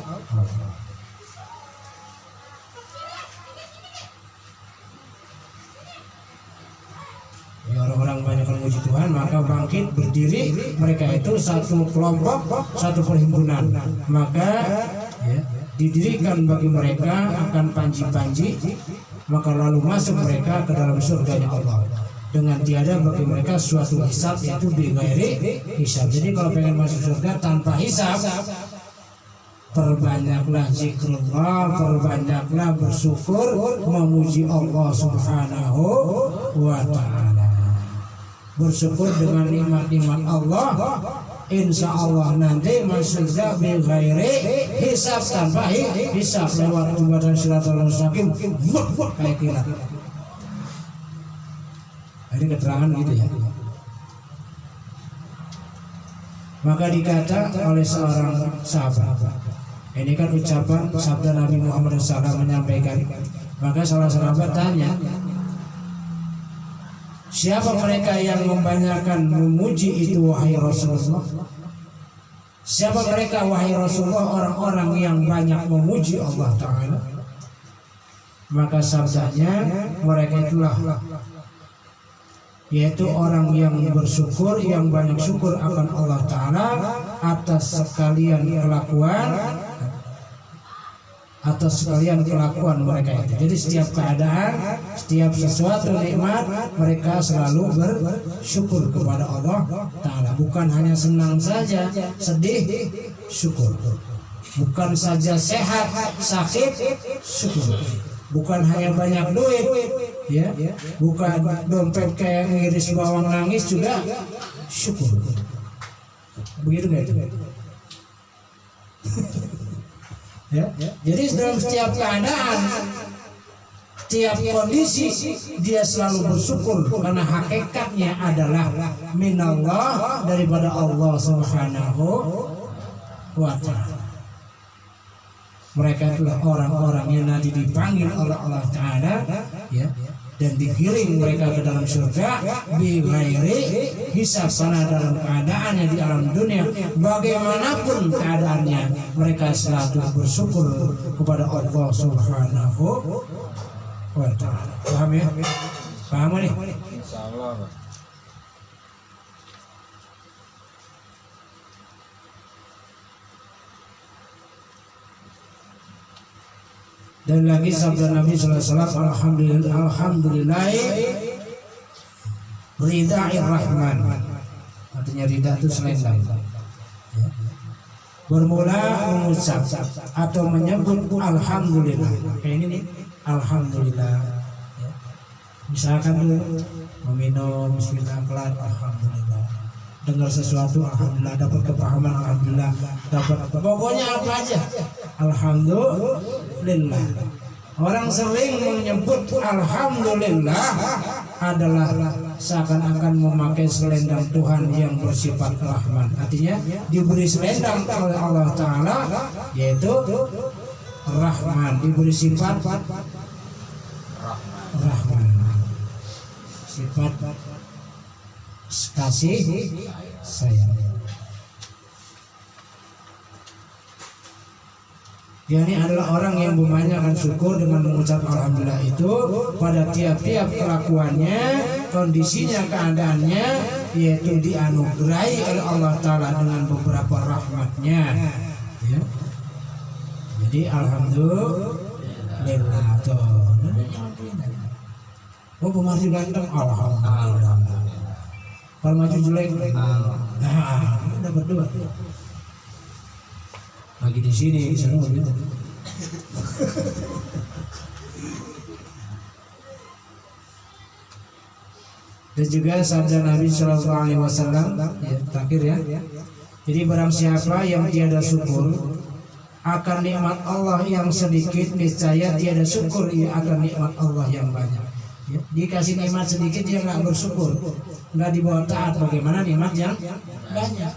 Ya, orang-orang banyak memuji Tuhan maka bangkit berdiri, mereka itu satu kelompok, satu perhimpunan, maka ya, didirikan bagi mereka akan panji-panji, maka lalu masuk mereka ke dalam surganya Allah dengan tiada bagi mereka suatu hisab, yaitu bighairi hisab. Jadi kalau pengen masuk surga tanpa hisab, perbanyaklah zikrullah, perbanyaklah bersyukur, memuji Allah Subhanahu wa ta'ala. Bersyukur dengan nikmat-nikmat Allah, insya Allah nanti masuk surga bighairi hisab, tanpa hisab, lewat jembatan Shiratal Mustaqim kayak kilat. Ini keterangan gitu ya. Maka dikata oleh seorang sahabat, ini kan ucapan sabda Nabi Muhammad SAW menyampaikan. Maka salah sahabat tanya, siapa mereka yang membanyakan memuji itu wahai Rasulullah? Siapa mereka wahai Rasulullah, orang-orang yang banyak memuji Allah Ta'ala? Maka sabdanya, mereka itulah, yaitu orang yang bersyukur, yang banyak syukur akan Allah Ta'ala atas sekalian kelakuan mereka itu. Jadi setiap keadaan, setiap sesuatu nikmat, mereka selalu bersyukur kepada Allah Ta'ala. Bukan hanya senang saja, sedih, syukur. Bukan saja sehat, sakit, syukur. Bukan hanya banyak duit, ya, bukan dompet kayak ngiris bawang nangis, juga syukur. Begitu nggak itu? Ya. Jadi dalam setiap keadaan, setiap kondisi, dia selalu bersyukur karena hakikatnya adalah minallah, daripada Allah Subhanahu wa ta'ala. Mereka itulah orang-orang yang nanti dipanggil oleh Allah Ta'ala, ya, dan digiring mereka ke dalam surga bighairi hisab, karena dalam keadaannya di alam dunia bagaimanapun keadaannya mereka selalu bersyukur kepada Allah Subhanahu wa ta'ala. Paham ya? Paham nih? Insyaallah. Dan lagi sabda Nabi SAW, alhamdulillah ridha'ir rahman. Artinya ridha itu selendang, ya. Bermula mengucap atau menyebut alhamdulillah. Kayak ini nih, alhamdulillah, ya. Misalkan dulu meminum bismillah, kelar alhamdulillah. Dengar sesuatu alhamdulillah, dapat kepahaman alhamdulillah, dapat pokoknya apa aja alhamdulillah. Orang sering menyebut alhamdulillah adalah seakan-akan memakai selendang Tuhan yang bersifat rahman. Artinya diberi selendang oleh Allah Ta'ala, yaitu rahman, diberi sifat rahman, sifat kasih sayang. Yani adalah orang yang membanyakan syukur dengan mengucap alhamdulillah itu pada tiap-tiap kelakuannya, kondisinya, keadaannya, yaitu dianugerahi oleh Allah Ta'ala dengan beberapa rahmatnya, ya. Jadi alhamdulillah tuh. Oh, pemarti ganteng, alhamdulillah. Kalau maju jelek, nah, dapat dua. Lagi di sini, di sana gitu. Dan juga sabda Nabi Shallallahu Alaihi Wasallam, ya, terakhir ya. Jadi barang siapa yang tiada syukur akan nikmat Allah yang sedikit, niscaya tiada syukur ia akan nikmat Allah yang banyak. Ya, dikasih nikmat sedikit dia nggak bersyukur, nggak dibawa taat, bagaimana nikmat yang banyak.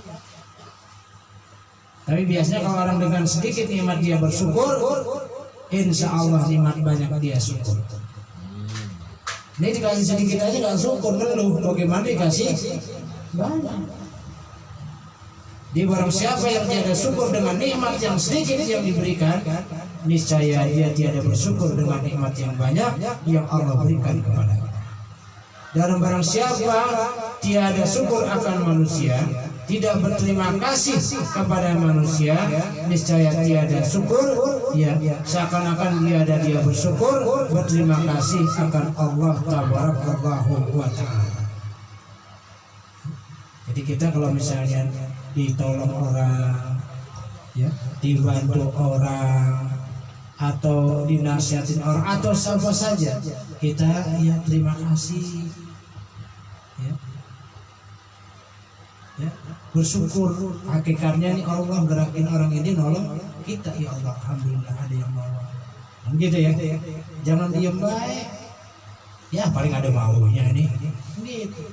Tapi biasanya kalau orang dengan sedikit nikmat dia bersyukur, insya Allah nikmat banyak dia syukur. Ini dikasih sedikit aja nggak syukur, ngeluh. Bagaimana dikasih banyak? Di barang siapa yang tiada syukur dengan nikmat yang sedikit yang diberikan, niscaya dia tiada bersyukur dengan nikmat yang banyak yang Allah berikan kepadanya. Dan barang siapa tiada syukur akan manusia, tidak berterima kasih kepada manusia, niscaya tiada syukur, ya seakan-akan dia bersyukur, berterima kasih akan Allah Tabarakallahu wa ta'ala. Jadi kita kalau misalnya ditolong orang, ya, dibantu orang, atau dinasihatin orang, atau siapa saja, kita ya terima kasih, ya, bersyukur. Hakikatnya nih Allah gerakin orang ini nolong kita, ya Allah, alhamdulillah ada yang nolong. Gitu ya, jangan diem baik, ya paling ada maunya nih, gitu.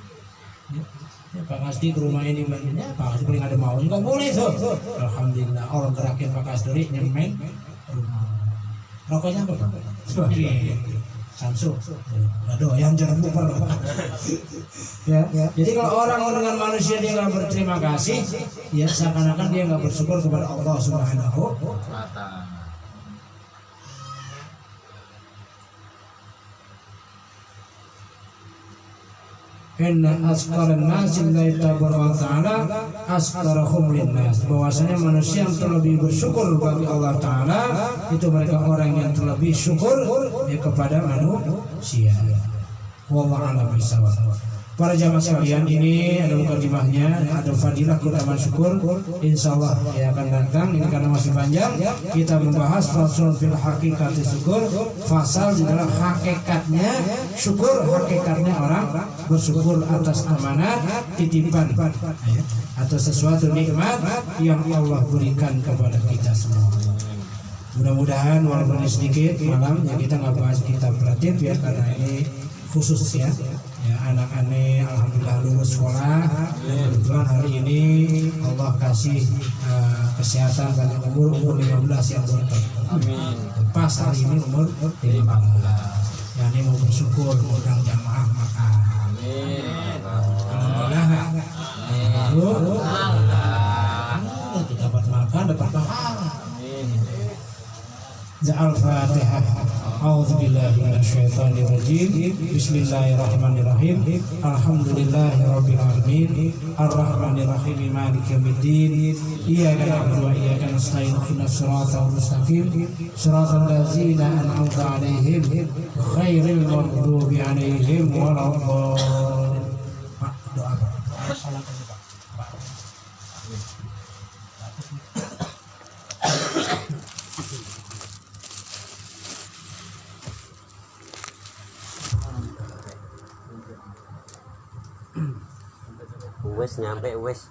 Ya, Pak Kasdi ke rumah ini bantunya, Pak Kasdi paling ada maunya, nggak boleh tuh. Alhamdulillah Allah gerakin Pak Kasdi nyemen rumah. Rokoknya apa Pak? Sebagai Samsung. Aduh, yang jangan lupa. Ya. Jadi kalau orang dengan manusia dia nggak berterima kasih, ya seakan-akan dia nggak bersyukur kepada Allah Subhanahu wa ta'ala. Inna asqaran nasi lillahi ta'ala asqarahum linnas. Bahwasanya manusia yang terlebih bersyukur bagi Allah Ta'ala itu mereka orang yang terlebih syukur ya kepada manusia. Wallahu a'lam bishawab. Para jamaah sekalian, ini ada mukadimahnya, ada fadilah keutamaan syukur. Insyaallah ya akan datang. Ini karena masih panjang, kita membahas fasul fil hakikati syukur. Fasal di dalam hakikatnya syukur, hakikatnya orang bersyukur atas amanat titipan atas sesuatu nikmat yang Allah berikan kepada kita semua. Mudah-mudahan walaupun sedikit malam ya kita nggak bahas kitab relatif ya, karena ini khusus ya anak-anak alhamdulillah lulus sekolah. Kebetulan hari ini Allah kasih kesehatan dan umur 15 yang berkah. Amin. Pas hari ini umur 15. Ya ini mau bersyukur undang jamaah makan. Amin. Alhamdulillah. Alhamdulillah. Dapat makan, dapat pahala. Amin. Al-Fatihah. A'udzubillahi minasyaitonir rajim. Bismillahirrahmanirrahim. Alhamdulillahirabbil alamin. Arrahmanir rahim. Maliki yaumiddin. Iyyaka na'budu wa iyyaka nasta'in. Ihdinas siratal mustaqim. Siratal ladzina an'amta 'alaihim ghairil maghdubi 'alaihim waladdallin. Pak, doa Pak. Salam Pak. Wes nyampe wes.